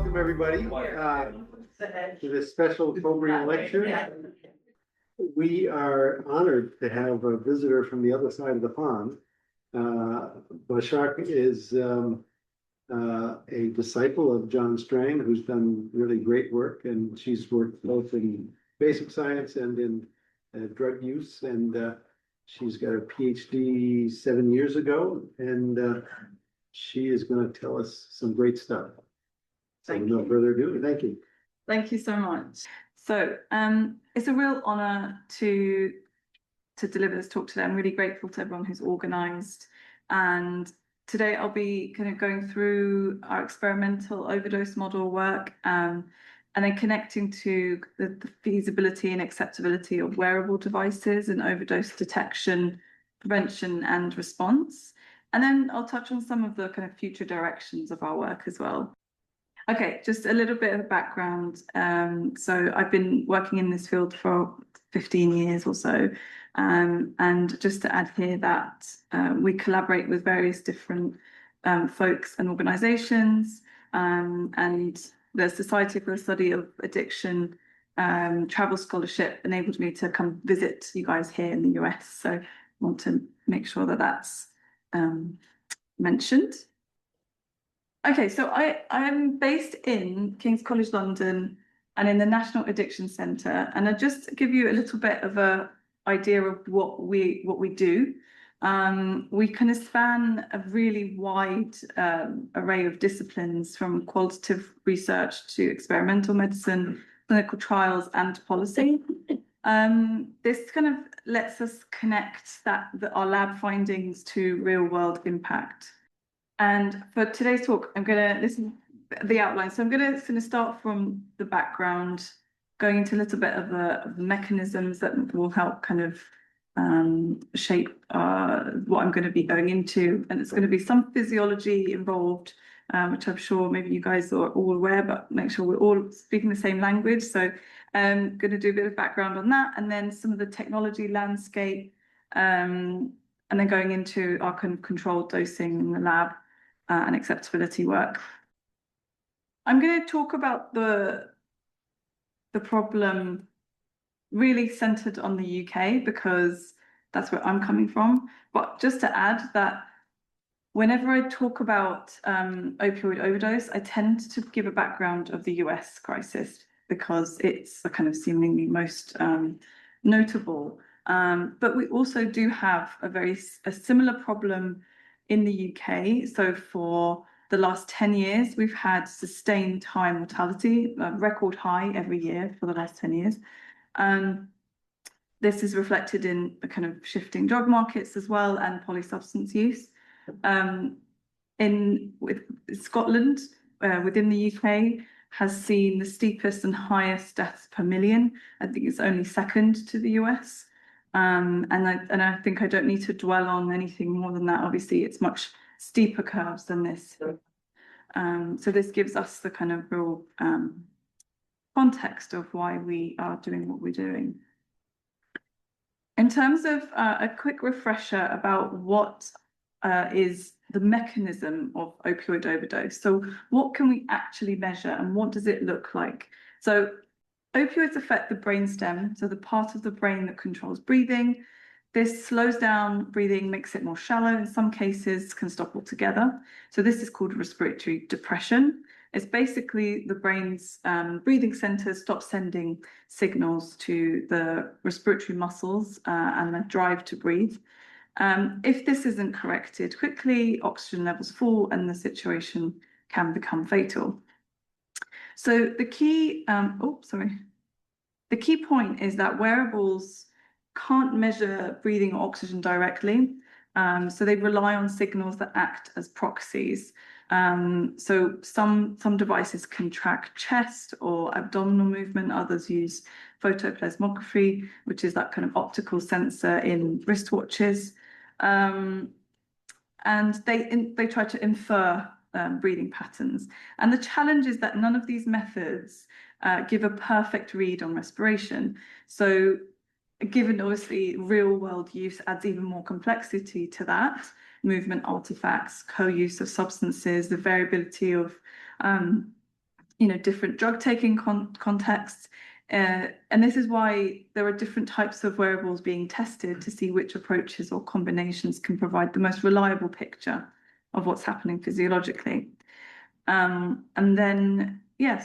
welcome everybody to this special COBRE lecture. We are honored to have a visitor from the other side of the pond. Basak is a disciple of John Strang, who's done really great work, and she's worked both in basic science and in drug use, and she's got a PhD 7 years ago, and she is going to tell us some great stuff. So no further ado, thank you. Thank you so much. So it's a real honor to deliver this talk today. I'm really grateful to everyone who's organized. And today I'll be kind of going through our experimental overdose model work and then connecting to the feasibility and acceptability of wearable devices and overdose detection, prevention and response. And then I'll touch on some of the kind of future directions of our work as well. Okay, just a little bit of background. So I've been working in this field for 15 years or so. And just to add here that we collaborate with various different folks and organizations, and the Society for the Study of Addiction travel scholarship enabled me to come visit you guys here in the US. So I want to make sure that that's mentioned. Okay, so I'm based in King's College London and in the National Addiction Centre, and I'll just give you a little bit of a idea of what we do. We kind of span a really wide array of disciplines, from qualitative research to experimental medicine, clinical trials and policy. This kind of lets us connect our lab findings to real world impact. And for today's talk, this is the outline. So I'm going to start from the background, going into a little bit of the mechanisms that will help kind of shape what I'm going to be going into. And it's going to be some physiology involved, which I'm sure maybe you guys are all aware, but make sure we're all speaking the same language. So I'm going to do a bit of background on that, and then some of the technology landscape, and then going into our kind of controlled dosing in the lab and acceptability work. I'm going to talk about the problem really centered on the UK, because that's where I'm coming from. But just to add that whenever I talk about opioid overdose, I tend to give a background of the US crisis, because it's the kind of seemingly most notable. But we also do have a similar problem in the UK. So for the last 10 years, we've had sustained high mortality, a record high every year for the last 10 years. This is reflected in the kind of shifting drug markets as well, and polysubstance use. With Scotland, within the UK, has seen the steepest and highest deaths per million. I think it's only second to the US. And I think I don't need to dwell on anything more than that. Obviously, it's much steeper curves than this. So this gives us the kind of real context of why we are doing what we're doing. In terms of a quick refresher about what is the mechanism of opioid overdose. So what can we actually measure, and what does it look like? So opioids affect the brainstem, so the part of the brain that controls breathing. This slows down breathing, makes it more shallow. In some cases, can stop altogether. So this is called respiratory depression. It's basically the brain's breathing centers stop sending signals to the respiratory muscles and the drive to breathe. If this isn't corrected quickly, oxygen levels fall and the situation can become fatal. So the key, the key point is that wearables can't measure breathing or oxygen directly. So they rely on signals that act as proxies. So some devices can track chest or abdominal movement. Others use photoplasmography, which is that kind of optical sensor in wristwatches. And they try to infer breathing patterns. And the challenge is that none of these methods give a perfect read on respiration. So given obviously real world use adds even more complexity to that, movement artifacts, co-use of substances, the variability of different drug taking contexts. And this is why there are different types of wearables being tested to see which approaches or combinations can provide the most reliable picture of what's happening physiologically. And then,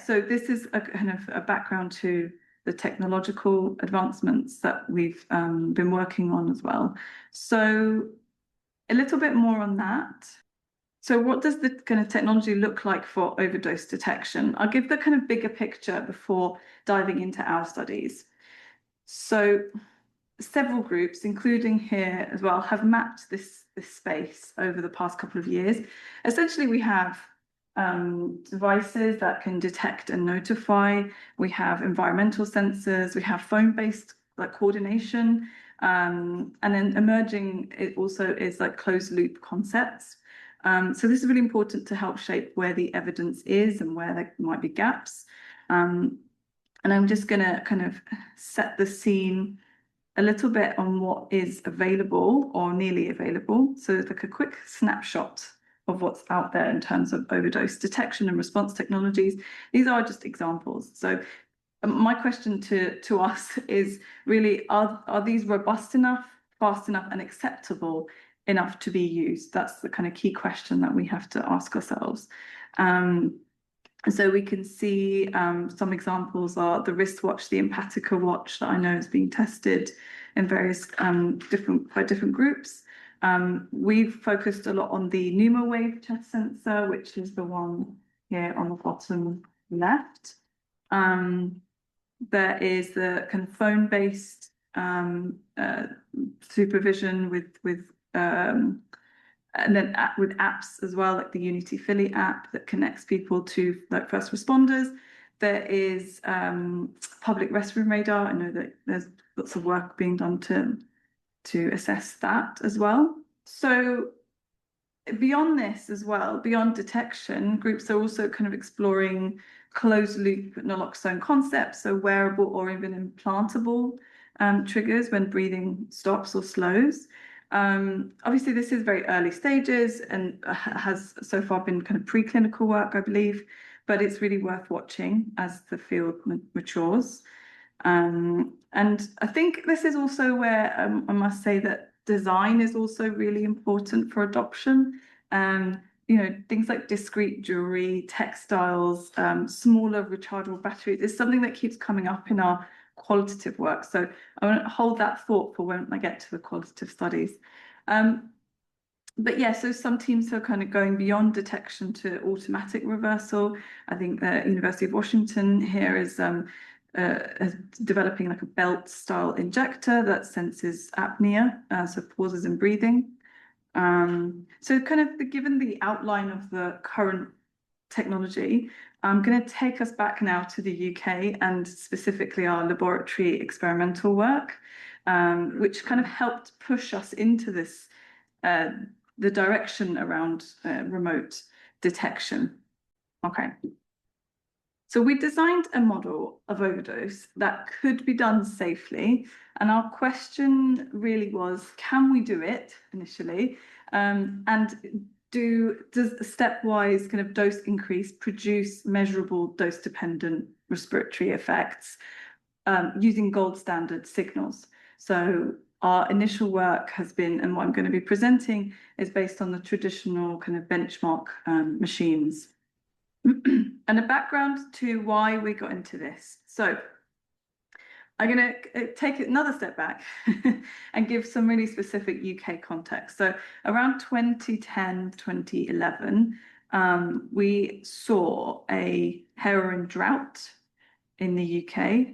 so this is a kind of a background to the technological advancements that we've been working on as well. So a little bit more on that. So what does the kind of technology look like for overdose detection? I'll give the kind of bigger picture before diving into our studies. So several groups, including here as well, have mapped this space over the past couple of years. Essentially, we have devices that can detect and notify. We have environmental sensors. We have phone-based coordination. And then emerging, it also is closed loop concepts. So this is really important to help shape where the evidence is and where there might be gaps. And I'm just going to kind of set the scene a little bit on what is available or nearly available. So it's a quick snapshot of what's out there in terms of overdose detection and response technologies. These are just examples. So my question to us is really, are these robust enough, fast enough, and acceptable enough to be used? That's the kind of key question that we have to ask ourselves. So we can see some examples are the wristwatch, the Empatica watch that I know is being tested in various different groups. We've focused a lot on the pneumowave chest sensor, which is the one here on the bottom left. There is the kind of phone-based supervision with and then with apps as well, like the Unity Philly app that connects people to first responders. There is public restroom radar. I know that there's lots of work being done to assess that as well. So beyond this as well, beyond detection, groups are also kind of exploring closed loop naloxone concepts, so wearable or even implantable triggers when breathing stops or slows. Obviously, this is very early stages and has so far been kind of preclinical work, I believe, but it's really worth watching as the field matures. And I think this is also where I must say that design is also really important for adoption. Things like discrete jewelry, textiles, smaller rechargeable batteries is something that keeps coming up in our qualitative work. So I want to hold that thought for when I get to the qualitative studies. But yeah, so some teams are kind of going beyond detection to automatic reversal. I think the University of Washington here is developing a belt style injector that senses apnea, so pauses in breathing. So kind of given the outline of the current technology, I'm going to take us back now to the UK and specifically our laboratory experimental work, which kind of helped push us into this, the direction around remote detection. Okay. So we designed a model of overdose that could be done safely. And our question really was, can we do it initially? And does the stepwise kind of dose increase produce measurable dose-dependent respiratory effects using gold standard signals? So our initial work has been, and what I'm going to be presenting is based on the traditional kind of benchmark machines. And a background to why we got into this. So I'm going to take another step back and give some really specific UK context. So around 2010, 2011, we saw a heroin drought in the UK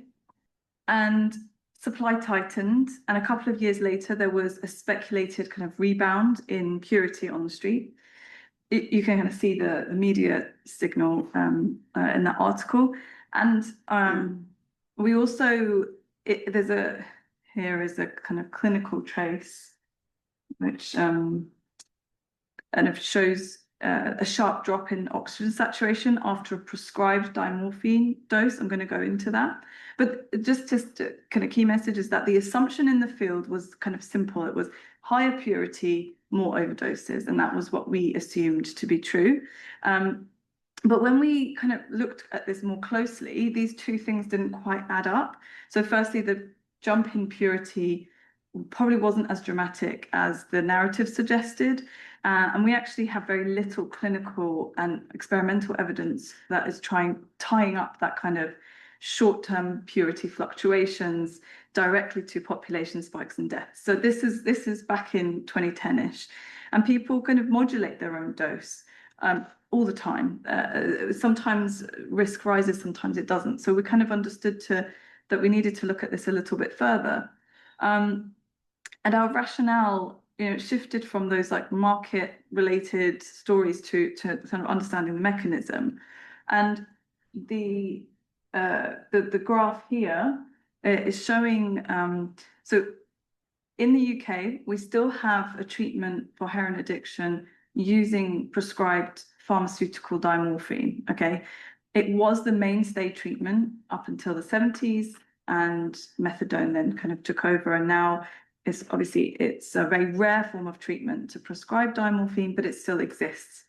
and supply tightened. And a couple of years later, there was a speculated kind of rebound in purity on the street. You can kind of see the media signal in that article. And we also, here is a kind of clinical trace, which kind of shows a sharp drop in oxygen saturation after a prescribed dimorphine dose. I'm going to go into that. But just kind of key message is that the assumption in the field was kind of simple. It was higher purity, more overdoses, and that was what we assumed to be true. But when we kind of looked at this more closely, these two things didn't quite add up. So firstly, the jump in purity probably wasn't as dramatic as the narrative suggested. And we actually have very little clinical and experimental evidence that is tying up that kind of short-term purity fluctuations directly to population spikes and deaths. So this is back in 2010-ish, and people kind of modulate their own dose all the time. Sometimes risk rises, sometimes it doesn't. So we kind of understood that we needed to look at this a little bit further. And our rationale, shifted from those like market-related stories to kind of understanding the mechanism. And the graph here is showing, so in the UK, we still have a treatment for heroin addiction using prescribed pharmaceutical diamorphine, okay? It was the mainstay treatment up until the 70s, and methadone then kind of took over, and now it's a very rare form of treatment to prescribe diamorphine, but it still exists.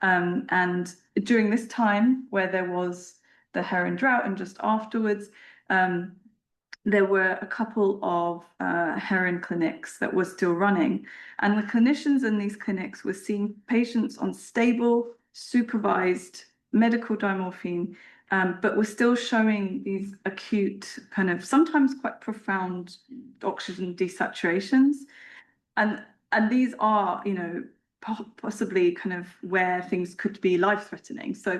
And during this time where there was the heroin drought and just afterwards, there were a couple of heroin clinics that were still running. And the clinicians in these clinics were seeing patients on stable, supervised medical diamorphine, but were still showing these acute, kind of sometimes quite profound oxygen desaturations. And these are, possibly kind of where things could be life-threatening. So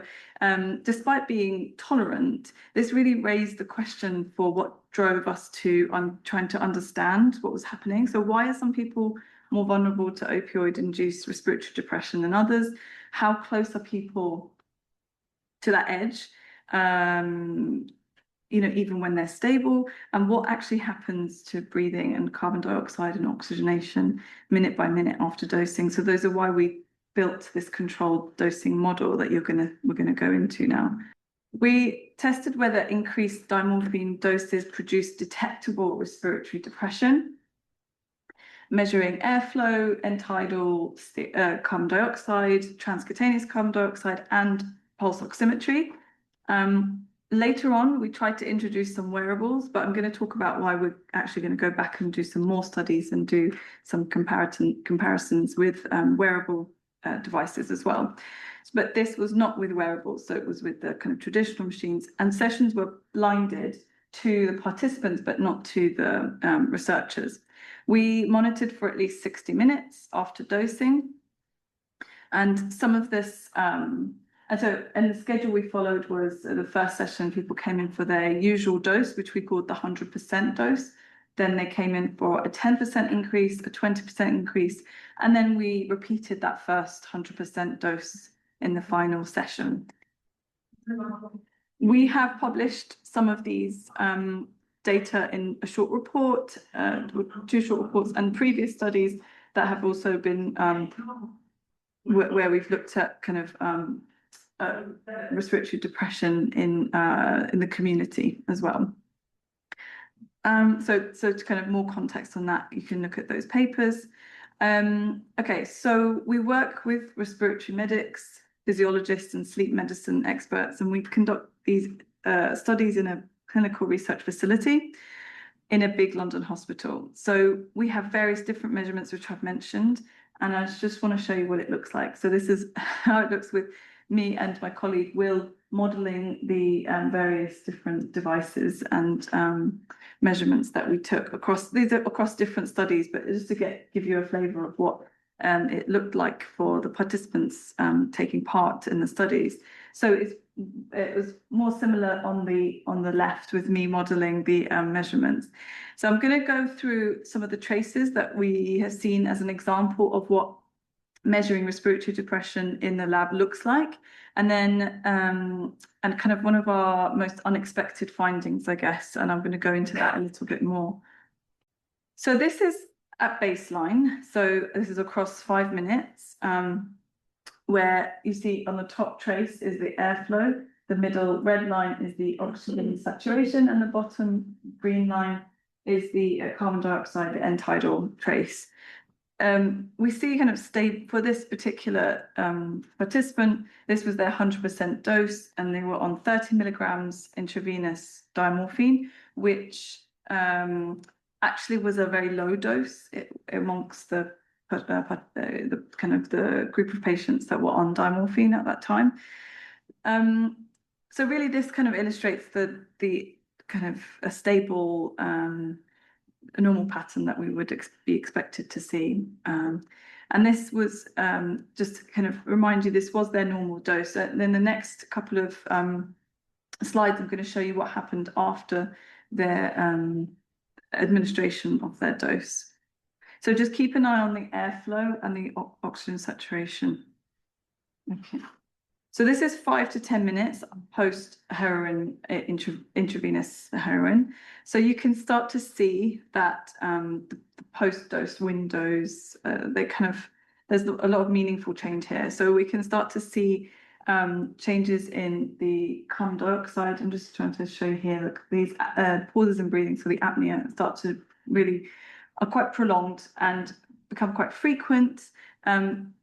despite being tolerant, this really raised the question for what drove us to trying to understand what was happening. So why are some people more vulnerable to opioid-induced respiratory depression than others? How close are people to that edge, even when they're stable? And what actually happens to breathing and carbon dioxide and oxygenation minute by minute after dosing? So those are why we built this controlled dosing model that we're gonna go into now. We tested whether increased diamorphine doses produced detectable respiratory depression, measuring airflow, end tidal carbon dioxide, transcutaneous carbon dioxide, and pulse oximetry. Later on, we tried to introduce some wearables, but I'm going to talk about why we're actually going to go back and do some more studies and do some comparisons with wearable devices as well. But this was not with wearables, so it was with the kind of traditional machines, and sessions were blinded to the participants, but not to the researchers. We monitored for at least 60 minutes after dosing, and some of this, and the schedule we followed was the first session, people came in for their usual dose, which we called the 100% dose. Then they came in for a 10% increase, a 20% increase, and then we repeated that first 100% dose in the final session. We have published some of these data in a short report, 2 short reports, and previous studies that have also been where we've looked at kind of respiratory depression in the community as well. So to kind of more context on that, you can look at those papers. Okay, so we work with respiratory medics, physiologists, and sleep medicine experts, and we conduct these studies in a clinical research facility in a big London hospital. So we have various different measurements, which I've mentioned, and I just want to show you what it looks like. So this is how it looks with me and my colleague Will modeling the various different devices and measurements that we took across different studies, but just to give you a flavor of what it looked like for the participants taking part in the studies. So it was more similar on the left with me modeling the measurements. So I'm going to go through some of the traces that we have seen as an example of what measuring respiratory depression in the lab looks like, and then and kind of one of our most unexpected findings, I guess, and I'm going to go into that a little bit more. So this is at baseline, so this is across 5 minutes, where you see on the top trace is the airflow, the middle red line is the oxygen saturation, and the bottom green line is the carbon dioxide, the end tidal trace. we see kind of for this particular participant, this was their 100% dose, and they were on 30 milligrams intravenous diamorphine, which actually was a very low dose amongst the kind of the group of patients that were on diamorphine at that time. So really, this kind of illustrates the kind of a stable, a normal pattern that we would be expected to see. And this was just to kind of remind you, this was their normal dose. And then the next couple of slides, I'm going to show you what happened after their administration of their dose. So just keep an eye on the airflow and the oxygen saturation. Okay. So this is 5 to 10 minutes post heroin, intravenous heroin. So you can start to see that the post-dose windows, there's a lot of meaningful change here. So we can start to see changes in the carbon dioxide. I'm just trying to show here, look, these pauses in breathing, so the apnea start to really are quite prolonged and become quite frequent.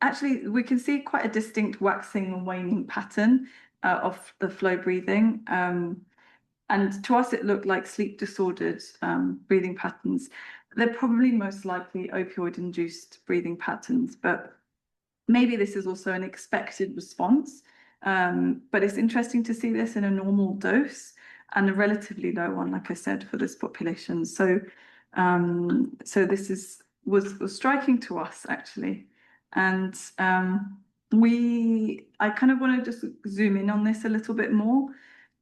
Actually, we can see quite a distinct waxing and waning pattern of the flow breathing. And to us, it looked like sleep disordered breathing patterns. They're probably most likely opioid-induced breathing patterns, but maybe this is also an expected response. But it's interesting to see this in a normal dose and a relatively low one, like I said, for this population. So this was striking to us, actually. And I kind of want to just zoom in on this a little bit more,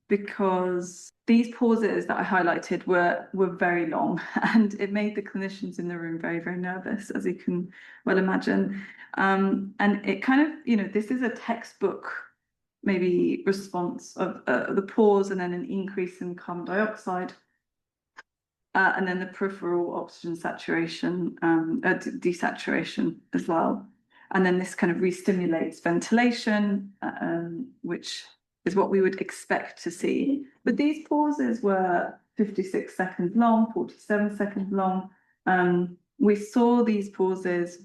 because these pauses that I highlighted were very long, and it made the clinicians in the room very, very nervous, as you can well imagine. And it kind of, this is a textbook maybe response of the pause and then an increase in carbon dioxide. And then the peripheral oxygen saturation, desaturation as well. And then this kind of re-stimulates ventilation, which is what we would expect to see. But these pauses were 56 seconds long, 47 seconds long. We saw these pauses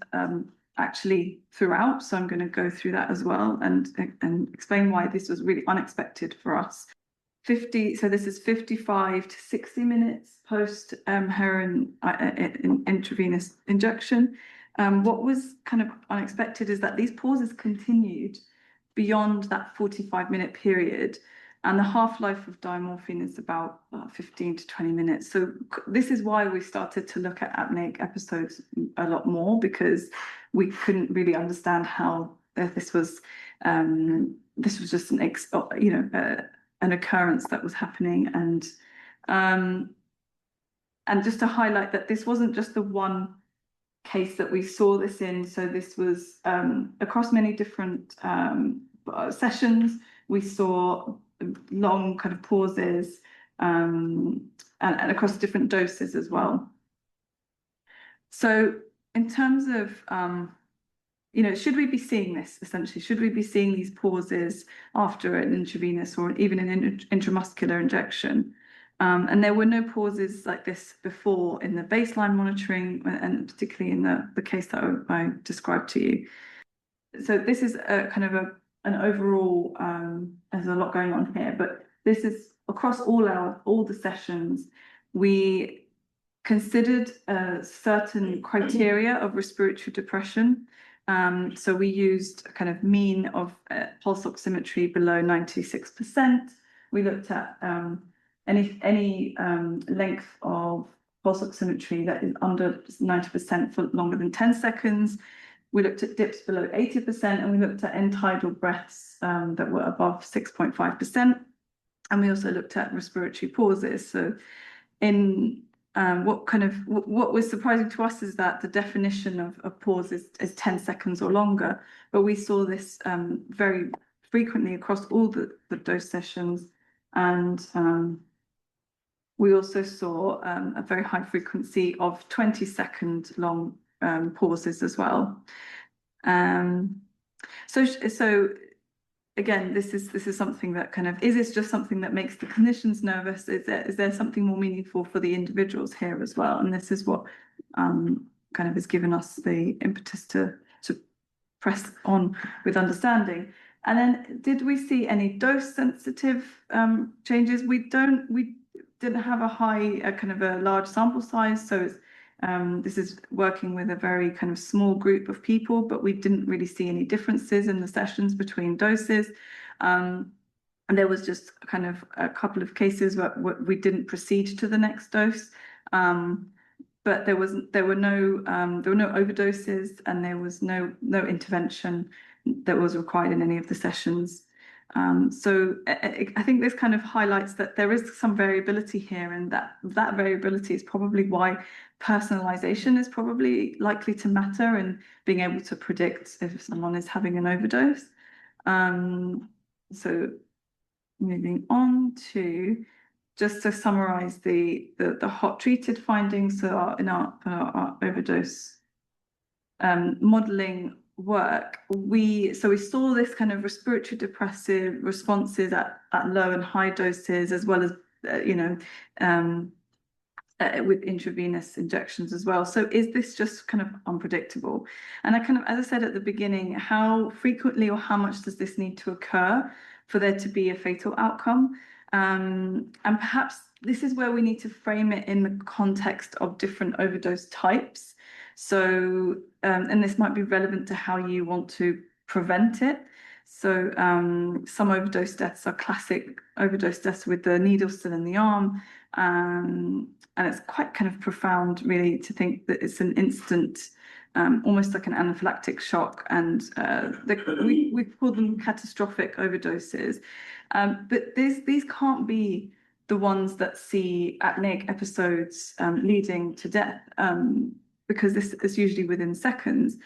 actually throughout, so I'm going to go through that as well and explain why this was really unexpected for us. So this is 55 to 60 minutes post heroin intravenous injection. What was kind of unexpected is that these pauses continued beyond that 45-minute period, and the half-life of diamorphine is about 15 to 20 minutes. So this is why we started to look at apneic episodes a lot more, because we couldn't really understand how this was just an occurrence that was happening. And just to highlight that this wasn't just the one case that we saw this in. So this was across many different sessions. We saw long kind of pauses and across different doses as well. So in terms of should we be seeing this essentially? Should we be seeing these pauses after an intravenous or even an intramuscular injection? And there were no pauses like this before in the baseline monitoring, and particularly in the case that I described to you. So this is a kind of an overall, there's a lot going on here, but this is across all the sessions. We considered certain criteria of respiratory depression. So we used a kind of mean of pulse oximetry below 96%. We looked at any length of pulse oximetry that is under 90% for longer than 10 seconds. We looked at dips below 80%, and we looked at end tidal breaths that were above 6.5%. And we also looked at respiratory pauses. So what was surprising to us is that the definition of pause is 10 seconds or longer, but we saw this very frequently across all the dose sessions. And we also saw a very high frequency of 20-second long pauses as well. So again, this is something that kind of, is this just something that makes the clinicians nervous? Is there something more meaningful for the individuals here as well? And this is what kind of has given us the impetus to press on with understanding. And then, did we see any dose sensitive changes? We didn't have a kind of a large sample size, so it's, this is working with a very kind of small group of people, but we didn't really see any differences in the sessions between doses. And there was just kind of a couple of cases where we didn't proceed to the next dose. But there were no overdoses, and there was no intervention that was required in any of the sessions. So I think this kind of highlights that there is some variability here, and that variability is probably why personalization is probably likely to matter in being able to predict if someone is having an overdose. So moving on to just to summarize the hot treated findings in our overdose modeling work, we saw this kind of respiratory depressive responses at low and high doses, as well as with intravenous injections as well. So is this just kind of unpredictable? And I kind of, as I said at the beginning, how frequently or how much does this need to occur for there to be a fatal outcome? And perhaps this is where we need to frame it in the context of different overdose types. So, and this might be relevant to how you want to prevent it. So some overdose deaths are classic overdose deaths with the needle still in the arm. And it's quite kind of profound, really, to think that it's an instant, almost like an anaphylactic shock. And we call them catastrophic overdoses. But these can't be the ones that see apneic episodes leading to death, because this is usually within seconds.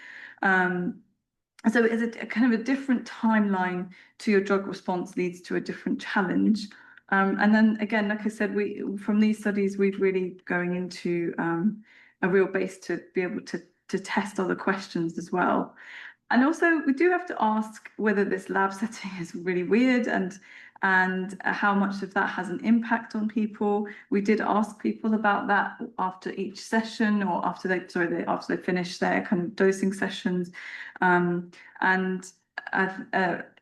So it's a kind of a different timeline to your drug response leads to a different challenge. And then again, like I said, from these studies, we're really going into a real base to be able to test other questions as well. And also, we do have to ask whether this lab setting is really weird and how much of that has an impact on people. We did ask people about that after each session, or after they finish their kind of dosing sessions.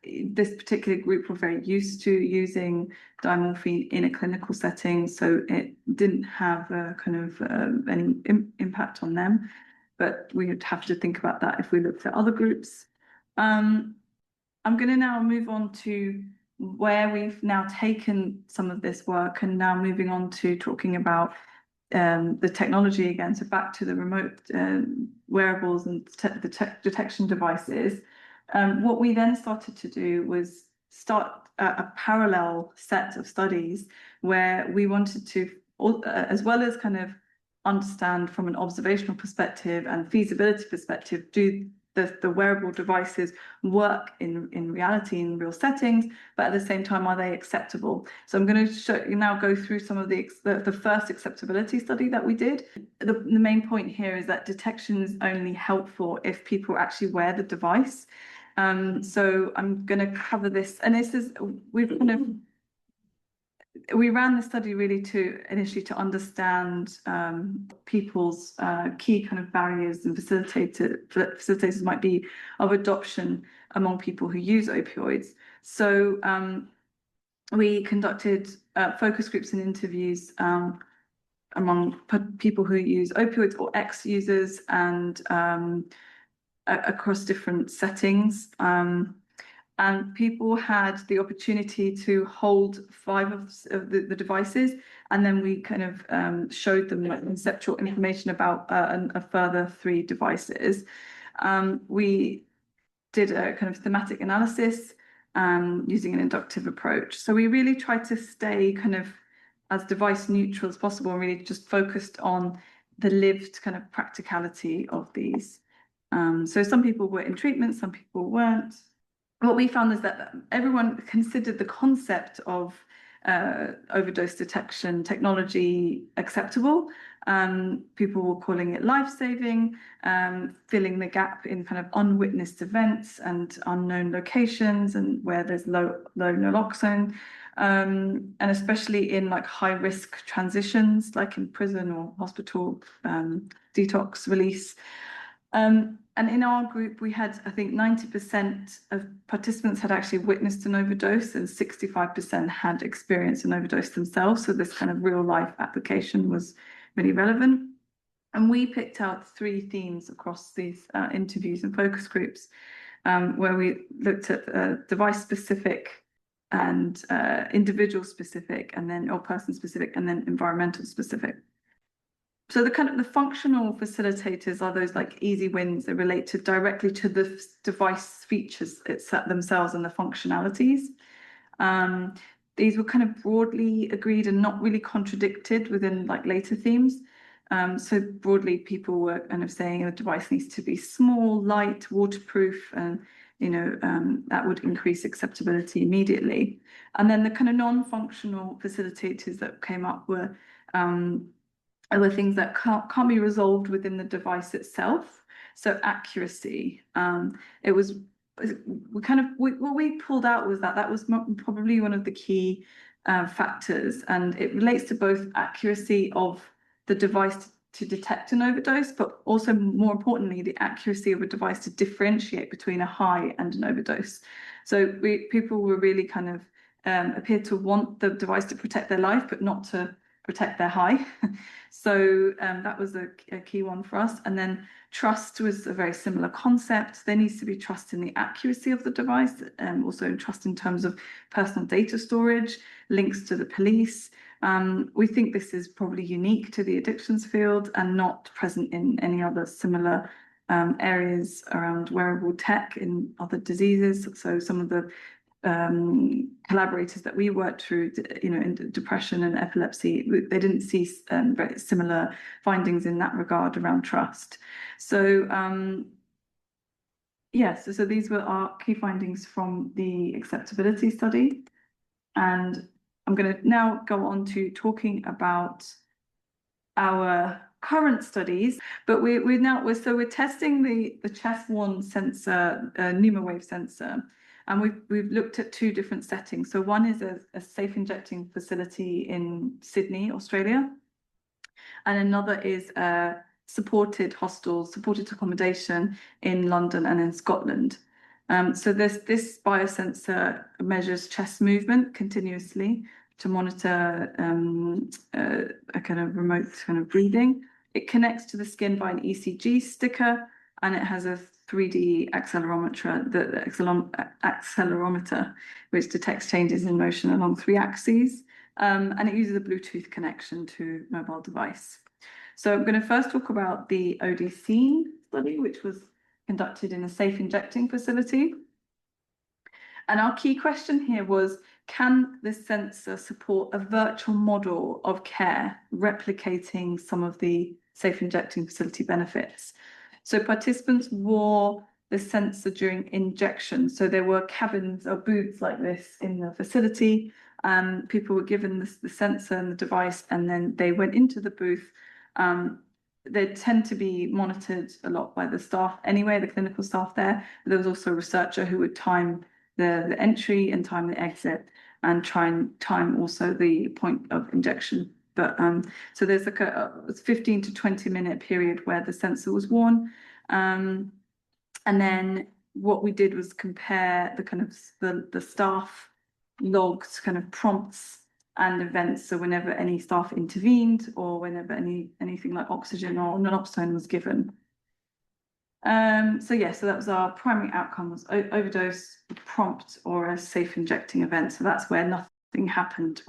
This particular group were very used to using diamorphine in a clinical setting, so it didn't have any impact on them. But we would have to think about that if we looked at other groups. I'm going to now move on to where we've now taken some of this work, and now moving on to talking about the technology again. So back to the remote wearables and the detection devices. What we then started to do was start a parallel set of studies where we wanted to, as well as kind of understand from an observational perspective and feasibility perspective, do the wearable devices work in reality, in real settings, but at the same time, are they acceptable? So I'm going to show you now, go through some of the first acceptability study that we did. The main point here is that detection is only helpful if people actually wear the device. So I'm going to cover this, and this is, we ran the study really initially to understand people's key kind of barriers and facilitators might be of adoption among people who use opioids. So we conducted focus groups and interviews among people who use opioids or ex-users, and across different settings. And people had the opportunity to hold 5 of the devices, and then we kind of showed them conceptual information about a further 3 devices. We did a kind of thematic analysis using an inductive approach. So we really tried to stay kind of as device neutral as possible, and really just focused on the lived kind of practicality of these. So some people were in treatment, some people weren't. What we found is that everyone considered the concept of overdose detection technology acceptable. People were calling it life-saving, filling the gap in kind of unwitnessed events and unknown locations, and where there's low naloxone. And especially in like high risk transitions, like in prison or hospital, detox release. And in our group, we had, I think, 90% of participants had actually witnessed an overdose and 65% had experienced an overdose themselves. So this kind of real life application was really relevant. And we picked out 3 themes across these interviews and focus groups, where we looked at device specific and individual specific, and then or person specific, and then environmental specific. So the functional facilitators are those like easy wins that relate directly to the device features themselves and the functionalities. These were kind of broadly agreed and not really contradicted within like later themes. So broadly, people were kind of saying a device needs to be small, light, waterproof, and that would increase acceptability immediately. And then the kind of non-functional facilitators that came up were things that can't be resolved within the device itself. So accuracy. It was what we pulled out was that was probably one of the key factors, and it relates to both accuracy of the device to detect an overdose, but also more importantly, the accuracy of a device to differentiate between a high and an overdose. So people were really kind of appeared to want the device to protect their life, but not to protect their high. So that was a key one for us. And then trust was a very similar concept. There needs to be trust in the accuracy of the device, and also trust in terms of personal data storage, links to the police. We think this is probably unique to the addictions field and not present in any other similar areas around wearable tech in other diseases. So some of the collaborators that we worked through, in depression and epilepsy, they didn't see very similar findings in that regard around trust. So yes, so these were our key findings from the acceptability study. And I'm going to now go on to talking about our current studies, but we're testing the chest-worn sensor, pneumowave sensor. And we've looked at 2 different settings. So one is a safe injecting facility in Sydney, Australia, and another is a supported accommodation in London and in Scotland. So this biosensor measures chest movement continuously to monitor a kind of remote kind of breathing. It connects to the skin by an ECG sticker, and it has a 3D accelerometer, the accelerometer, which detects changes in motion along 3 axes. And it uses a Bluetooth connection to mobile device. So I'm going to first talk about the ODC study, which was conducted in a safe injecting facility. And our key question here was, can this sensor support a virtual model of care replicating some of the safe injecting facility benefits? So participants wore the sensor during injection. So there were cabins or booths like this in the facility. People were given the sensor and the device, and then they went into the booth. They tend to be monitored a lot by the staff anyway, the clinical staff there. But there was also a researcher who would time the entry and time the exit, and try and time also the point of injection. But so there's like a 15 to 20-minute period where the sensor was worn. And then what we did was compare the kind of the staff logs, kind of prompts and events. So whenever any staff intervened, or whenever anything like oxygen or naloxone was given. So that was our primary outcome, was overdose, prompt, or a safe injecting event. So that's where nothing happened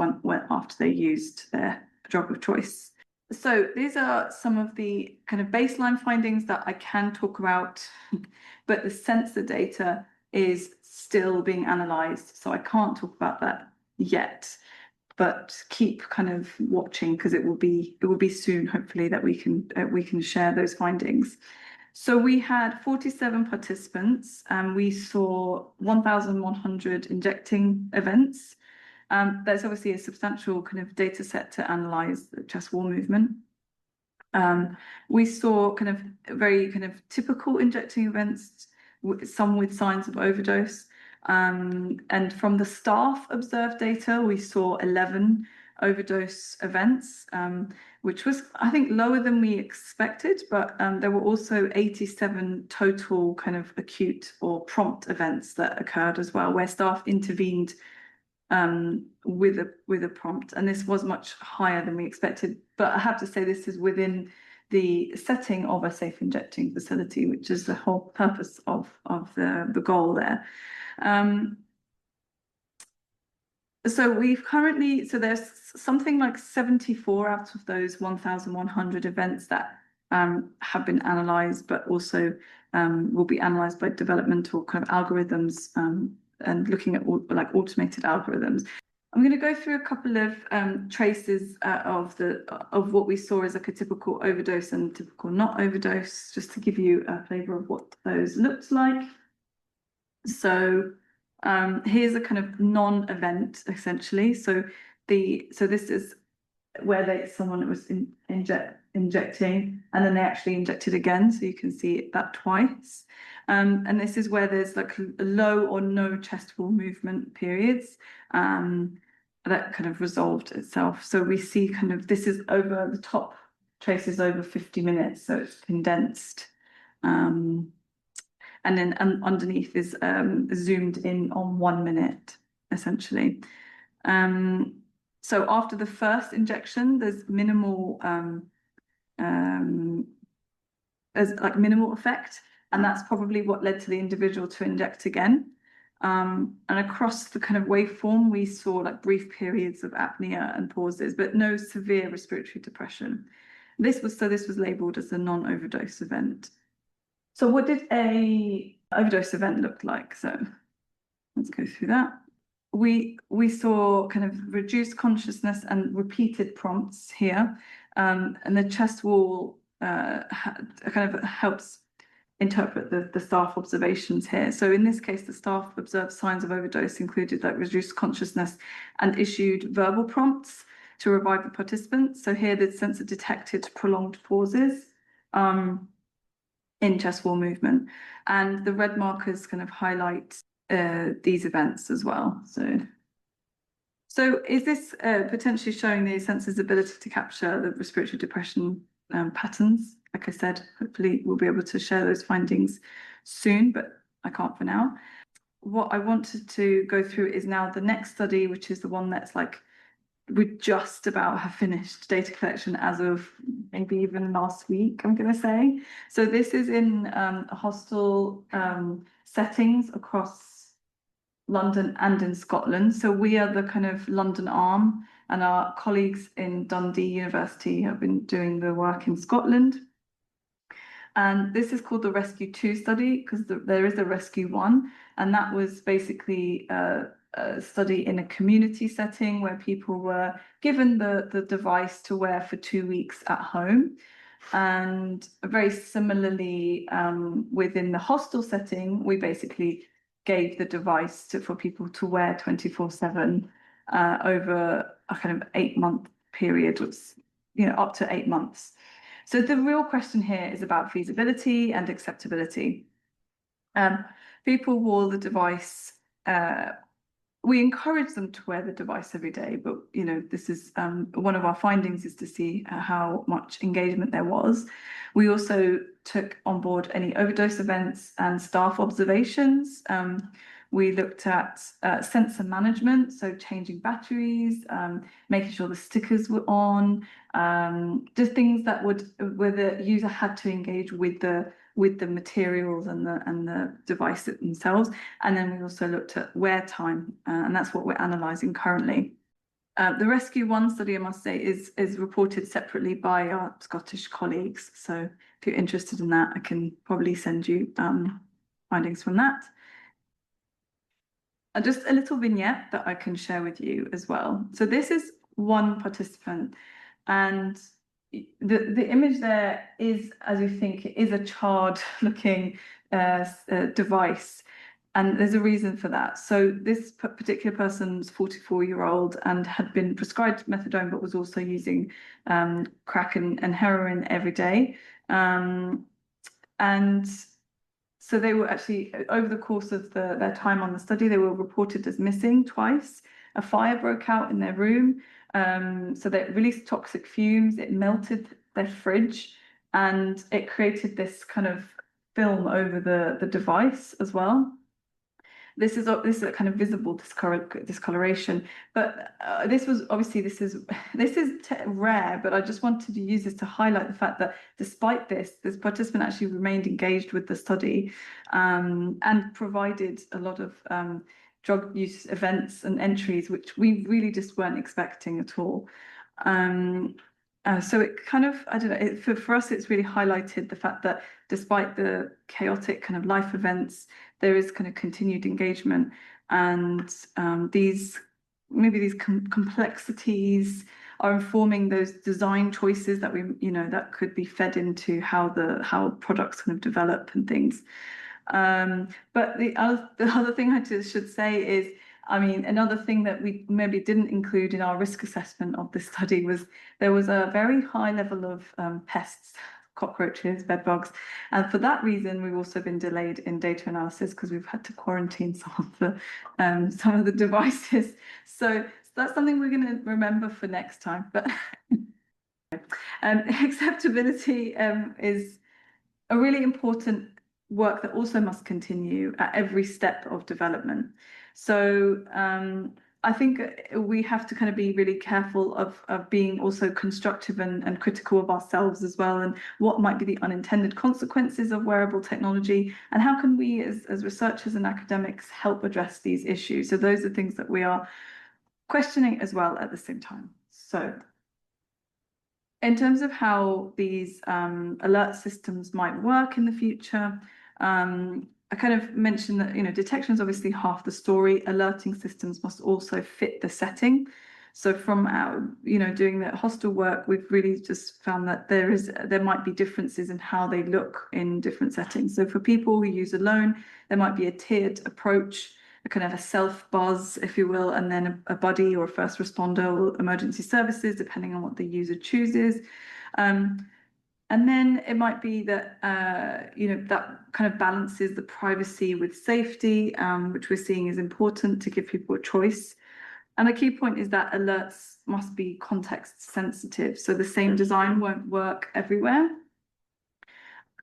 after they used their drug of choice. So these are some of the kind of baseline findings that I can talk about, but the sensor data is still being analysed, so I can't talk about that yet. But keep kind of watching, because it will be soon, hopefully, that we can share those findings. So we had 47 participants, and we saw 1,100 injecting events. There's obviously a substantial kind of data set to analyze the chest wall movement. We saw kind of very kind of typical injecting events, some with signs of overdose, And from the staff observed data, we saw 11 overdose events, which was, I think, lower than we expected, but there were also 87 total kind of acute or prompt events that occurred as well, where staff intervened with a prompt, and this was much higher than we expected. But I have to say, this is within the setting of a safe injecting facility, which is the whole purpose of the goal there. So there's something like 74 out of those 1,100 events that have been analysed, but also will be analysed by developmental kind of algorithms and looking at like automated algorithms. I'm going to go through a couple of traces of what we saw as like a typical overdose and typical not overdose, just to give you a flavour of what those looked like. So here's a kind of non-event essentially. So this is where someone was injecting and then they actually injected again. So you can see that twice. And this is where there's like low or no chest wall movement periods that kind of resolved itself. So we see kind of, this is over the top traces over 50 minutes. So it's condensed. And then underneath is zoomed in on 1 minute, essentially. So after the first injection, there's minimal effect, and that's probably what led to the individual to inject again. And across the kind of waveform, we saw like brief periods of apnea and pauses, but no severe respiratory depression. This was labeled as a non-overdose event. So what did a overdose event look like? So let's go through that. We saw kind of reduced consciousness and repeated prompts here. And the chest wall kind of helps interpret the staff observations here. So in this case, the staff observed signs of overdose included like reduced consciousness and issued verbal prompts to revive the participants. So here the sensor detected prolonged pauses in chest wall movement, and the red markers kind of highlight these events as well. So is this potentially showing the sensor's ability to capture the respiratory depression patterns? Like I said, hopefully we'll be able to share those findings soon, but I can't for now. What I wanted to go through is now the next study, which is the one that's like we just about have finished data collection as of maybe even last week, I'm going to say. So this is in hostel settings across London and in Scotland. So we are the kind of London arm, and our colleagues in Dundee University have been doing the work in Scotland. And this is called the Rescue 2 study because there is a Rescue 1, and that was basically a study in a community setting where people were given the device to wear for 2 weeks at home. And very similarly, within the hostel setting, we basically gave the device for people to wear 24/7 over a kind of 8-month period, which, up to 8 months. So the real question here is about feasibility and acceptability. People wore the device. We encourage them to wear the device every day, but this is one of our findings is to see how much engagement there was. We also took on board any overdose events and staff observations. We looked at sensor management, so changing batteries, making sure the stickers were on, just things that where the user had to engage with the materials and the device themselves. And then we also looked at wear time, and that's what we're analysing currently. The Rescue 1 study, I must say, is reported separately by our Scottish colleagues. So if you're interested in that, I can probably send you findings from that. Just a little vignette that I can share with you as well. So this is one participant, and the image there is, as you think, it is a charred looking device, and there's a reason for that. So this particular person's 44-year-old and had been prescribed methadone, but was also using crack and heroin every day. And So they were actually, over the course of their time on the study, they were reported as missing twice. A fire broke out in their room, so they released toxic fumes. It melted their fridge, and it created this kind of film over the device as well. This is a kind of visible discoloration, but this was obviously this is rare. But I just wanted to use this to highlight the fact that despite this participant actually remained engaged with the study, and provided a lot of drug use events and entries, which we really just weren't expecting at all. So it kind of, I don't know, for us, it's really highlighted the fact that despite the chaotic kind of life events, there is kind of continued engagement, and these complexities are informing those design choices that that could be fed into how products kind of develop and things. But the other thing I just should say is, I mean, another thing that we maybe didn't include in our risk assessment of this study was there was a very high level of pests, cockroaches, bed bugs. And for that reason, we've also been delayed in data analysis because we've had to quarantine some of the devices. So that's something we're going to remember for next time. But acceptability is a really important work that also must continue at every step of development. So I think we have to kind of be really careful of being also constructive and critical of ourselves as well, and what might be the unintended consequences of wearable technology, and how can we as researchers and academics help address these issues. So those are things that we are questioning as well at the same time. So in terms of how these alert systems might work in the future, I kind of mentioned that detection is obviously half the story. Alerting systems must also fit the setting. So from our doing the hostel work, we've really just found that there might be differences in how they look in different settings. So for people who use alone, there might be a tiered approach, a kind of a self buzz, if you will, and then a buddy or a first responder or emergency services, depending on what the user chooses. And then it might be that that kind of balances the privacy with safety, which we're seeing is important to give people a choice. And the key point is that alerts must be context sensitive, so the same design won't work everywhere.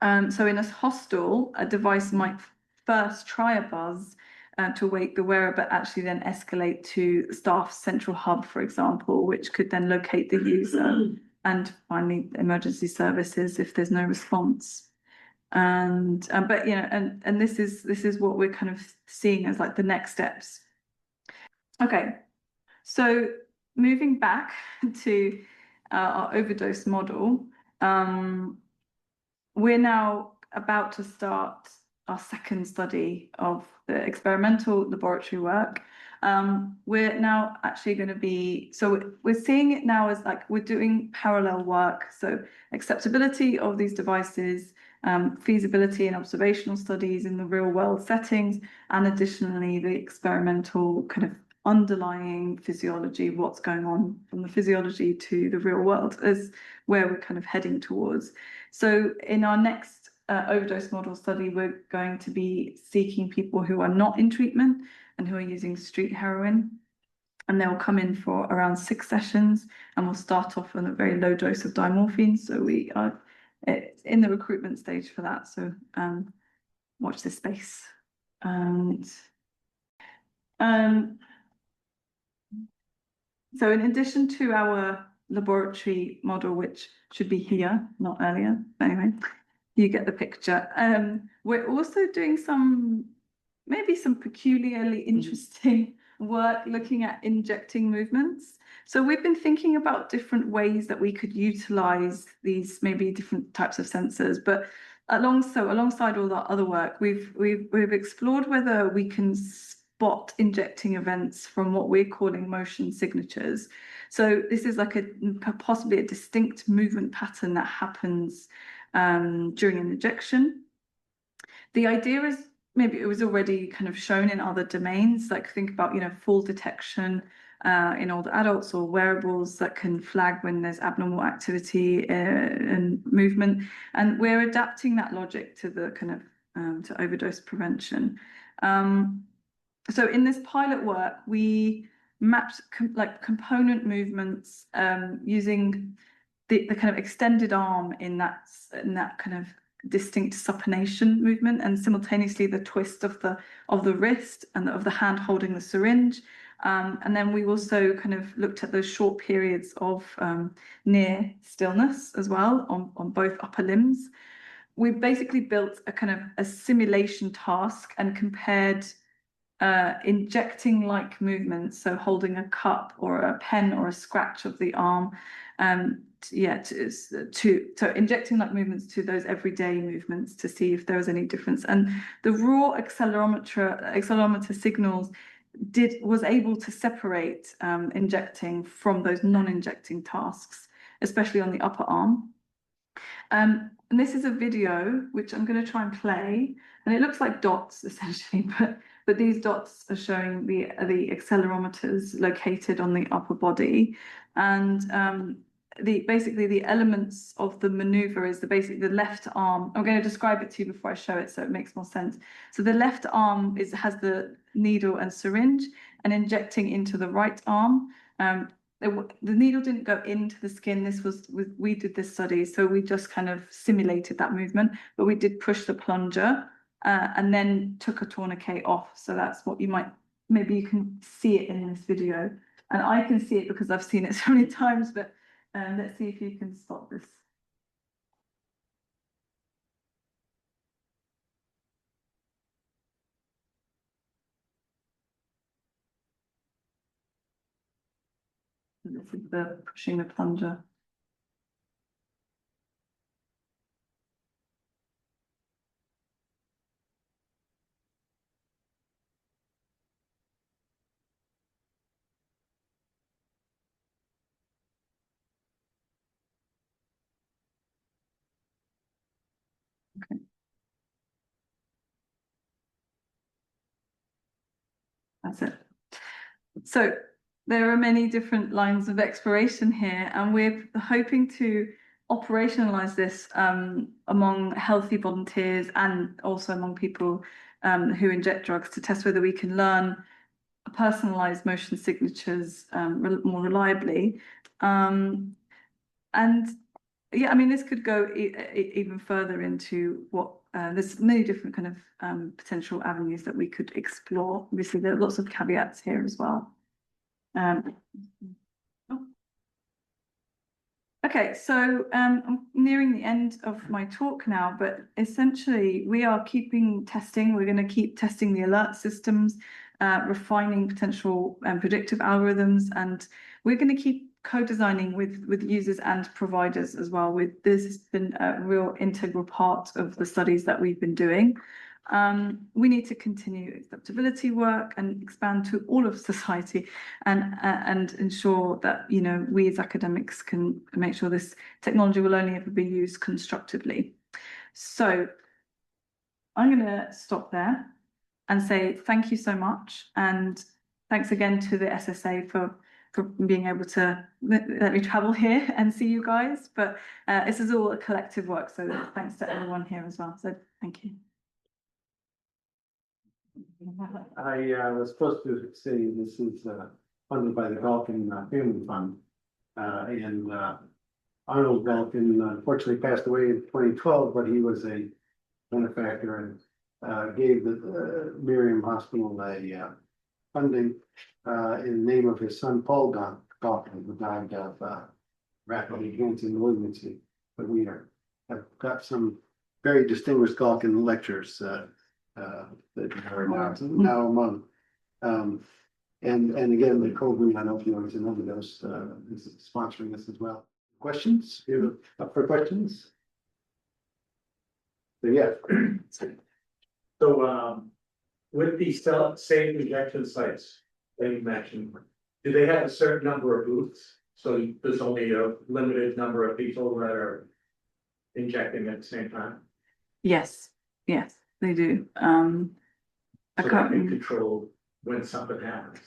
So in a hostel, a device might first try a buzz to wake the wearer, but actually then escalate to staff central hub, for example, which could then locate the user. And finally, emergency services if there's no response. And but and this is what we're kind of seeing as like the next steps. Okay, so moving back to our overdose model, we're now about to start our second study of the experimental laboratory work. We're now actually going to be, so we're seeing it now as like we're doing parallel work. So acceptability of these devices, feasibility and observational studies in the real world settings, and additionally the experimental kind of underlying physiology, what's going on from the physiology to the real world is where we're kind of heading towards. So in our next overdose model study, we're going to be seeking people who are not in treatment and who are using street heroin. And they'll come in for around 6 sessions, and we'll start off on a very low dose of diamorphine. So we are in the recruitment stage for that. So watch this space. And so in addition to our laboratory model, which should be here, not earlier, anyway, you get the picture. We're also doing maybe some peculiarly interesting work looking at injecting movements. So we've been thinking about different ways that we could utilize these maybe different types of sensors, but alongside all that other work, we've explored whether we can spot injecting events from what we're calling motion signatures. So this is like possibly a distinct movement pattern that happens during an injection. The idea is maybe it was already kind of shown in other domains, like think about, fall detection in older adults, or wearables that can flag when there's abnormal activity and movement. And we're adapting that logic to the kind of to overdose prevention. So in this pilot work, we mapped component movements using the kind of extended arm in that kind of distinct supination movement, and simultaneously the twist of the wrist and of the hand holding the syringe. And then we also kind of looked at those short periods of near stillness as well on both upper limbs. We basically built a kind of a simulation task and compared injecting like movements, so holding a cup or a pen or a scratch of the arm, so injecting like movements to those everyday movements to see if there was any difference. And the raw accelerometer signals was able to separate injecting from those non-injecting tasks, especially on the upper arm. And this is a video which I'm going to try and play, and it looks like dots essentially, but these dots are showing the accelerometers located on the upper body, and basically the elements of the maneuver is basically the left arm. I'm going to describe it to you before I show it so it makes more sense. So the left arm has the needle and syringe, and injecting into the right arm. The needle didn't go into the skin. We did this study, so we just kind of simulated that movement, but we did push the plunger and then took a tourniquet off. So that's what maybe you can see it in this video, and I can see it because I've seen it so many times, but let's see if you can stop this. This is the pushing the plunger. Okay. That's it. So there are many different lines of exploration here, and we're hoping to operationalize this among healthy volunteers and also among people who inject drugs to test whether we can learn personalized motion signatures more reliably. And yeah, I mean, this could go even further into what there's many different kind of potential avenues that we could explore. Obviously, there are lots of caveats here as well. Okay, so I'm nearing the end of my talk now, but essentially we are keeping testing. We're going to keep testing the alert systems, refining potential predictive algorithms, and we're going to keep co-designing with users and providers as well. This has been a real integral part of the studies that we've been doing. We need to continue acceptability work and expand to all of society, and ensure that we as academics can make sure this technology will only ever be used constructively. So I'm going to stop there and say thank you so much, and thanks again to the SSA for being able to let me travel here and see you guys. But this is all a collective work, so thanks to everyone here as well. So thank you. I was supposed to say this is funded by the Galkin Family Fund. And Arnold Galkin unfortunately passed away in 2012, but he was a benefactor and gave the Miriam Hospital a funding in the name of his son, Paul Galkin, who died of rapidly advancing malignancy. But we have got some very distinguished Galkin lectures that are now among. And again, the COBRE on opioids and overdose is sponsoring this as well. Questions? You up for questions? So yeah. So with these safe injection sites that you mentioned, do they have a certain number of booths? So there's only a limited number of people that are injecting at the same time? Yes, they do. So they can control when something happens.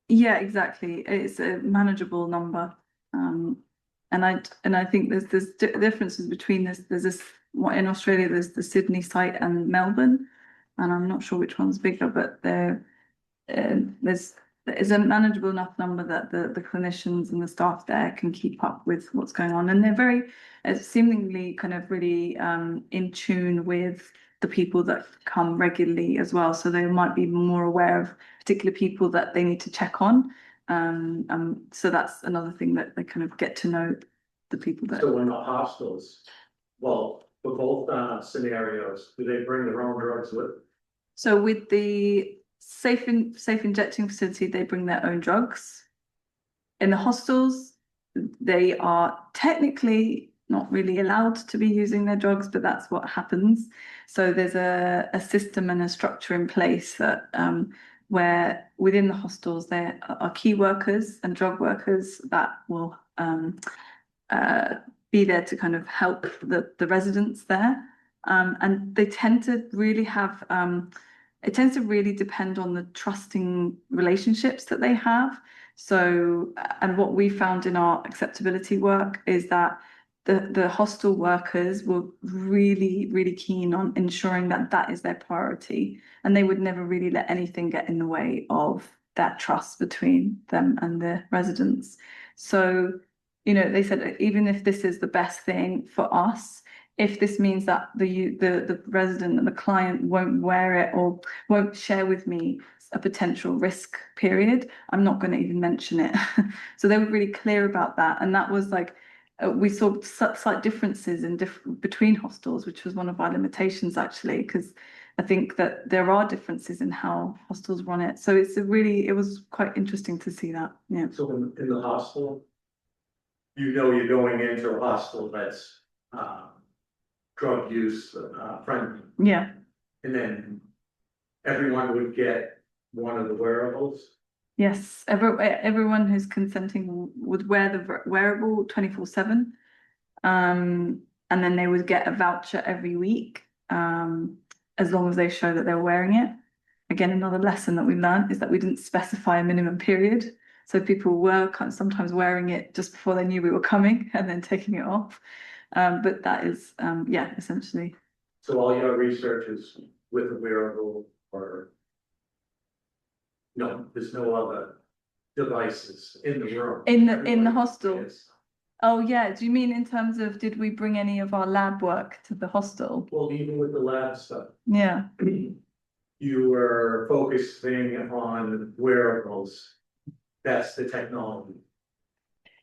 Yeah, exactly. It's a manageable number. And I think there's differences between this. There's this in Australia, there's the Sydney site and Melbourne, and I'm not sure which one's bigger, but there's a manageable enough number that the clinicians and the staff there can keep up with what's going on, and they're very seemingly kind of really in tune with the people that come regularly as well. So they might be more aware of particular people that they need to check on. So that's another thing that they kind of get to know the people that. So in the hospitals, well, for both scenarios, do they bring their own drugs with? So with the safe injecting facility, they bring their own drugs. In the hostels, they are technically not really allowed to be using their drugs, but that's what happens. So there's a system and a structure in place that where within the hostels there are key workers and drug workers that will be there to kind of help the residents there. And they tend to really have it tends to really depend on the trusting relationships that they have. So, and what we found in our acceptability work is that the hostel workers were really, really keen on ensuring that that is their priority, and they would never really let anything get in the way of that trust between them and the residents. So, you know, they said, even if this is the best thing for us, if this means that the resident and the client won't wear it or won't share with me a potential risk period, I'm not going to even mention it. So they were really clear about that, and that was like we saw slight differences in between hostels, which was one of our limitations actually, because I think that there are differences in how hostels run it. So it was quite interesting to see that. Yeah. So in the hospital, you know, you're going into a hospital that's drug use friendly, Yeah. and then everyone would get one of the wearables. Yes, everyone who's consenting would wear the wearable 24/7, and then they would get a voucher every week, as long as they show that they're wearing it. Again, another lesson that we learned is that we didn't specify a minimum period, so people were kind of sometimes wearing it just before they knew we were coming and then taking it off. But that is, yeah, essentially. So all your research is with a wearable, or no, there's no other devices in the room? In the Everybody hostel? is. Oh yeah, do you mean in terms of did we bring any of our lab work to the hostel? Well, even with the lab stuff, Yeah. you were focusing on wearables. That's the technology.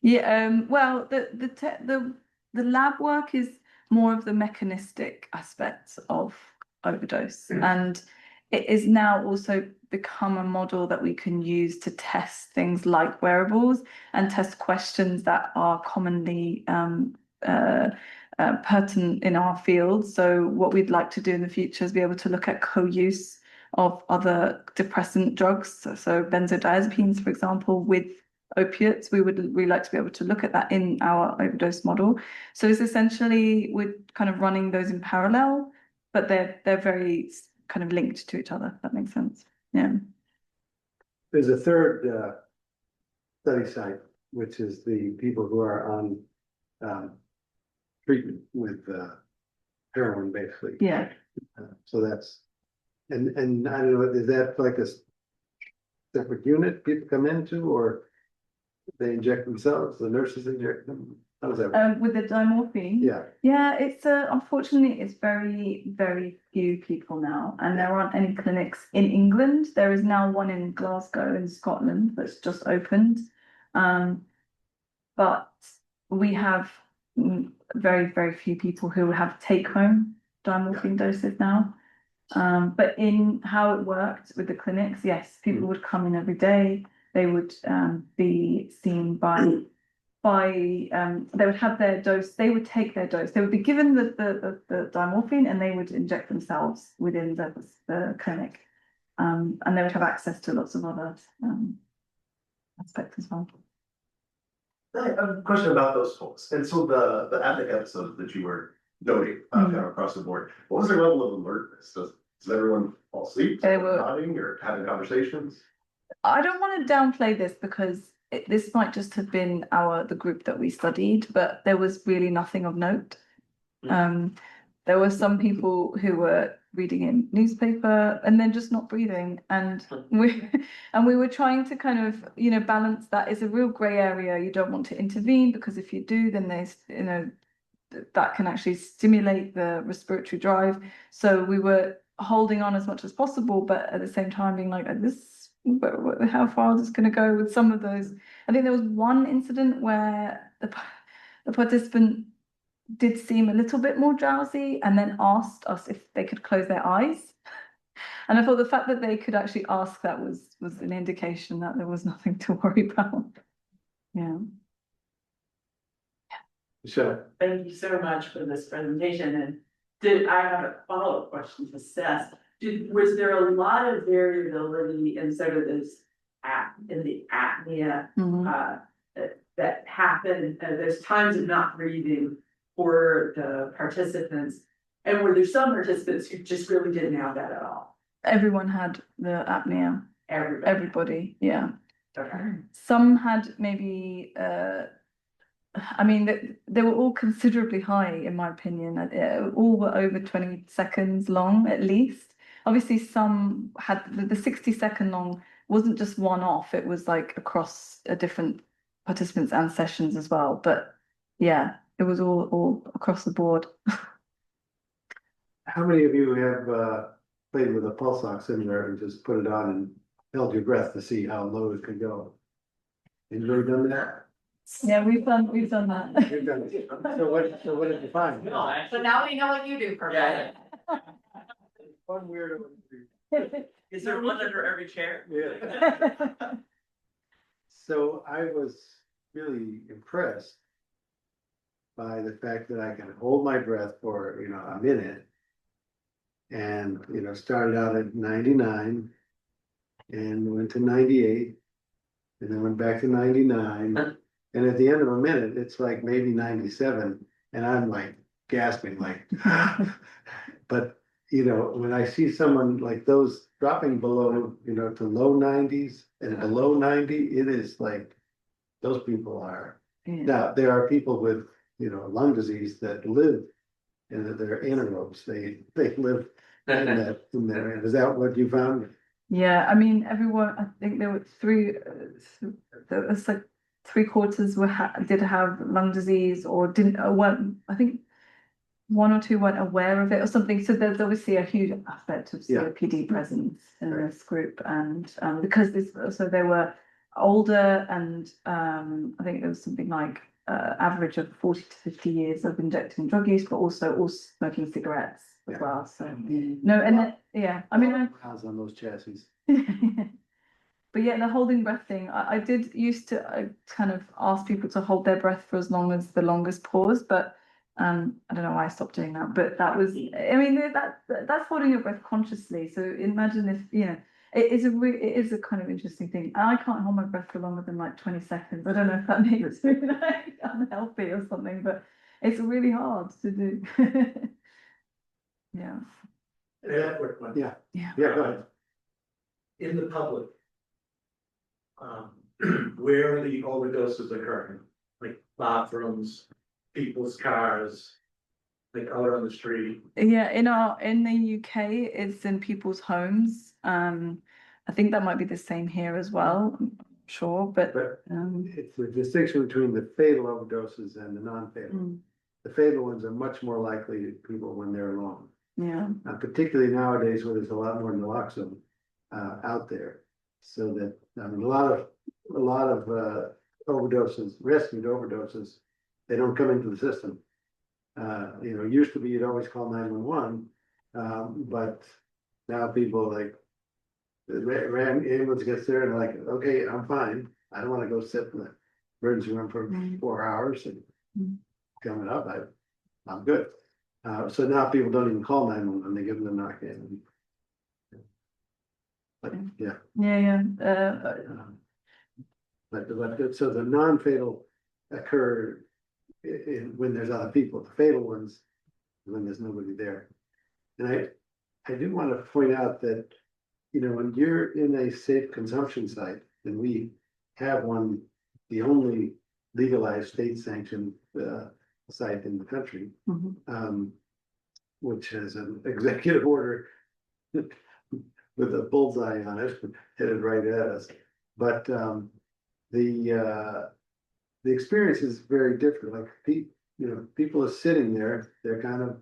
Yeah, well, the lab work is more of the mechanistic aspects of overdose, and it is now also become a model that we can use to test things like wearables and test questions that are commonly pertinent in our field. So what we'd like to do in the future is be able to look at co-use of other depressant drugs, so benzodiazepines, for example, with opiates. We would really like to be able to look at that in our overdose model. So it's essentially we're kind of running those in parallel, but they're very kind of linked to each other, if that makes sense. Yeah. There's a third study site, which is the people who are on treatment with heroin, basically. Yeah. So that's, and I don't know, is that like a separate unit people come into, or they inject themselves, the nurses inject them? How does that work? With the dimorphine. Yeah. Yeah, it's unfortunately it's very, very few people now, and there aren't any clinics in England. There is now one in Glasgow in Scotland that's just opened. But we have very, very few people who have take-home dimorphine doses now. But in how it worked with the clinics, yes, people would come in every day. They would be seen by they would have their dose, they would take their dose, they would be given the dimorphine and they would inject themselves within the clinic. And they would have access to lots of other aspects as well. I have a question about those folks. And so the Attic episode that you were noting kind of across the board, what was their level of alertness? Does everyone fall asleep? They were nodding or having conversations? I don't want to downplay this because this might just have been the group that we studied, but there was really nothing of note. There were some people who were reading in newspaper and then just not breathing. And we were trying to kind of, balance that. It's a real grey area. You don't want to intervene because if you do, then there's, that can actually stimulate the respiratory drive. So we were holding on as much as possible, but at the same time being like, how far is this going to go with some of those? I think there was one incident where the participant did seem a little bit more drowsy and then asked us if they could close their eyes. And I thought the fact that they could actually ask that was an indication that there was nothing to worry about. Yeah. Sure. Thank you so much for this presentation, and I have a follow-up question to Seth. Was there a lot of variability in sort of this in the apnea that happened? There's times of not breathing for the participants, and were there some participants who just really didn't have that at all? Everyone had the apnea. Everybody, yeah. Okay. Some had maybe they were all considerably high, in my opinion. All were over 20 seconds long, at least. Obviously, some had the 60-second long wasn't just one off. It was like across different participants and sessions as well. But yeah, it was all across the board. How many of you have played with a pulse oximeter and just put it on and held your breath to see how low it could go? Have you ever done that? Yeah, we've done that. You've done it. So what did you find? So now we know what you do for Yeah. One weirdo. Is there one under every chair? Yeah. So I was really impressed by the fact that I can hold my breath for, a minute. And, started out at 99 and went to 98 and then went back to 99. And at the end of a minute, it's like maybe 97 and I'm like gasping, like, but when I see someone like those dropping below, to low 90s and below 90, it is like, those people are. Yeah. Now, there are people with, lung disease that live and that they're anaerobes. They live in that. Is that what you found? Yeah, everyone, I think there were there was like 3/4 did have lung disease or didn't, weren't, I think 1 or 2 weren't aware of it or something. So there's obviously a huge aspect of COPD presence in this group. And because they were older and I think there was something like average of 40 to 50 years of injecting drug use, but also all smoking cigarettes as well. So no, and then, On those chassis. But yeah, the holding breath thing, I did used to kind of ask people to hold their breath for as long as the longest pause, but I don't know why I stopped doing that. But that was, that's holding your breath consciously. So imagine if, it is a kind of interesting thing. And I can't hold my breath for longer than like 20 seconds. I don't know if that makes me like unhealthy or something, but it's really hard to do. Yeah. Yeah, quick one. Yeah, Yeah. go ahead. In the public, where are the overdoses occurring? Like bathrooms, people's cars, like out on the street? Yeah, in the UK, it's in people's homes. I think that might be the same here as well. I'm not sure, but It's the distinction between the fatal overdoses and the non-fatal. The fatal ones are much more likely to people when they're alone. yeah. Particularly nowadays where there's a lot more naloxone out there. So that, a lot of overdoses, rescued overdoses, they don't come into the system. Used to be you'd always call 911, but now people like, the ambulance gets there and like, okay, I'm fine. I don't want to go sit in the emergency room for 4 hours and coming up, I'm good. So now people don't even call 911, they give them the Narcan. But yeah. Yeah. But so the non-fatal occur when there's other people. The fatal ones, when there's nobody there. And I do want to point out that, when you're in a safe consumption site, and we have one, the only legalized state sanctioned site in the country. which has an executive order with a bullseye on it, headed right at us. But the experience is very different. Like people are sitting there, they're kind of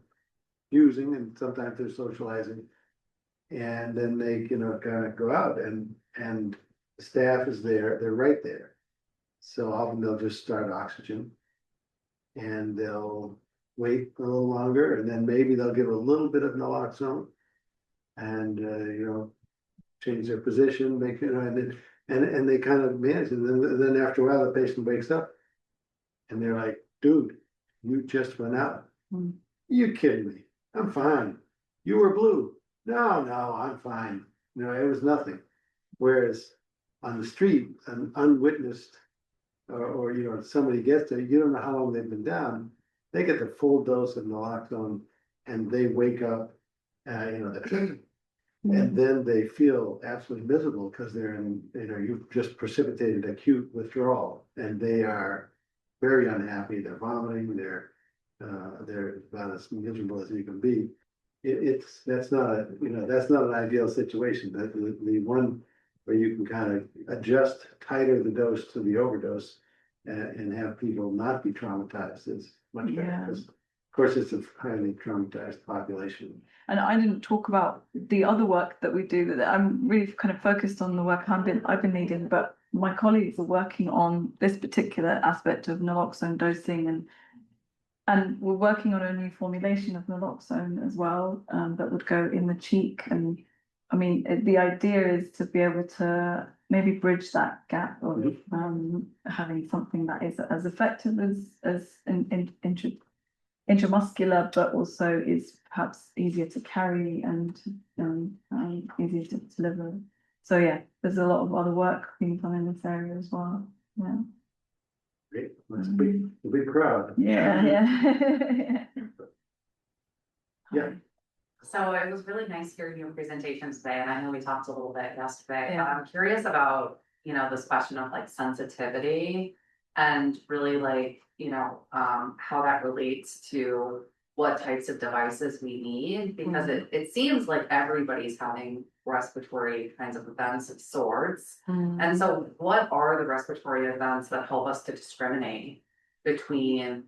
using, and sometimes they're socializing. And then they, kind of go out and the staff is there, they're right there. So often they'll just start oxygen and they'll wait a little longer, and then maybe they'll give a little bit of naloxone and, change their position, make, and they kind of manage it. And then after a while, the patient wakes up and they're like, dude, you just went out. Mm. You kidding me? I'm fine. You were blue. No, I'm fine. It was nothing. Whereas on the street, an unwitnessed, or somebody gets there, you don't know how long they've been down. They get the full dose of naloxone and they wake up, and then they feel absolutely miserable because they're you've just precipitated acute withdrawal, and they are very unhappy. They're vomiting. They're about as miserable as you can be. That's not an ideal situation. The one where you can kind of adjust, tighter the dose to the overdose, and have people not be traumatized is much better. Yeah. Because, of course, it's a highly traumatized population. And I didn't talk about the other work that we do. That I'm really kind of focused on the work I've been leading, but my colleagues are working on this particular aspect of naloxone dosing, and we're working on a new formulation of naloxone as well, that would go in the cheek. And I mean, the idea is to be able to maybe bridge that gap of having something that is as effective as intramuscular, but also is perhaps easier to carry and easier to deliver. So yeah, there's a lot of other work being done in this area as well. Yeah. Great. That's a big crowd. Yeah. Yeah. So it was really nice hearing your presentation today, and I know we talked a little bit yesterday. Yeah. I'm curious about, this question of like sensitivity and really like, how that relates to what types of devices we need, because it seems like everybody's having respiratory kinds of events of sorts. And so what are the respiratory events that help us to discriminate between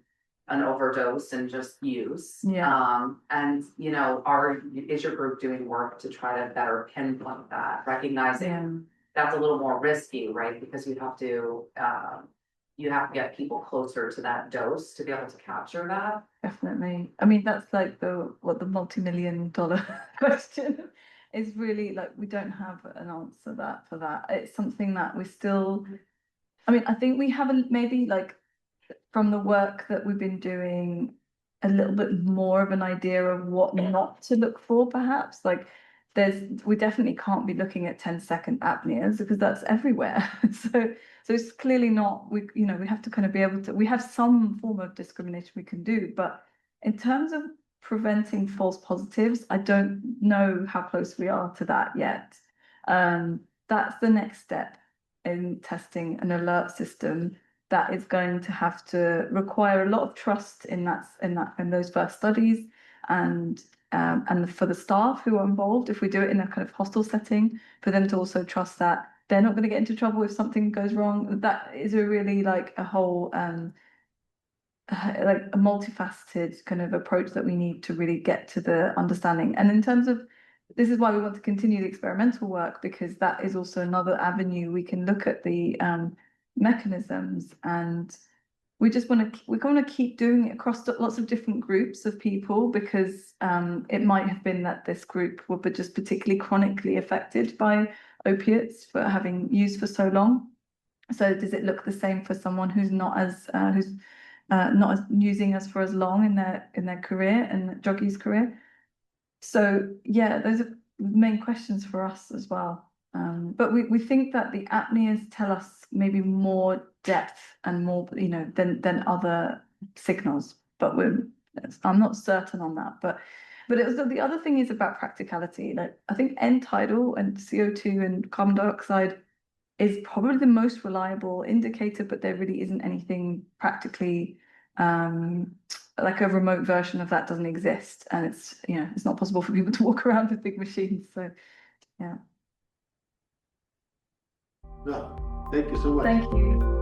an overdose and just use? Yeah. And is your group doing work to try to better pinpoint that, recognizing that's a little more risky, right? Because you have to get people closer to that dose to be able to capture that. Definitely. I mean, that's like the multi-million-dollar question is really like, we don't have an answer for that. It's something that we still, I mean, I think we haven't maybe like from the work that we've been doing a little bit more of an idea of what not to look for, perhaps. Like we definitely can't be looking at 10-second apneas because that's everywhere. So it's clearly not, we have to kind of be able to, we have some form of discrimination we can do, but in terms of preventing false positives, I don't know how close we are to that yet. That's the next step in testing an alert system that is going to have to require a lot of trust in those first studies, and for the staff who are involved, if we do it in a kind of hostile setting, for them to also trust that they're not going to get into trouble if something goes wrong. That is a really like a whole like a multifaceted kind of approach that we need to really get to the understanding. And in terms of, this is why we want to continue the experimental work, because that is also another avenue we can look at the mechanisms, and we want to keep doing it across lots of different groups of people, because it might have been that this group were just particularly chronically affected by opiates for having used for so long. So does it look the same for someone who's not as using us for as long in their career, in the drug use career? So yeah, those are main questions for us as well. But we think that the apneas tell us maybe more depth and more, than other signals. But I'm not certain on that. But the other thing is about practicality. Like I think end tidal and CO2 and carbon dioxide is probably the most reliable indicator, but there really isn't anything practically like a remote version of that doesn't exist, and it's, you know, it's not possible for people to walk around with big machines, so, yeah. No, thank you so much. Thank you.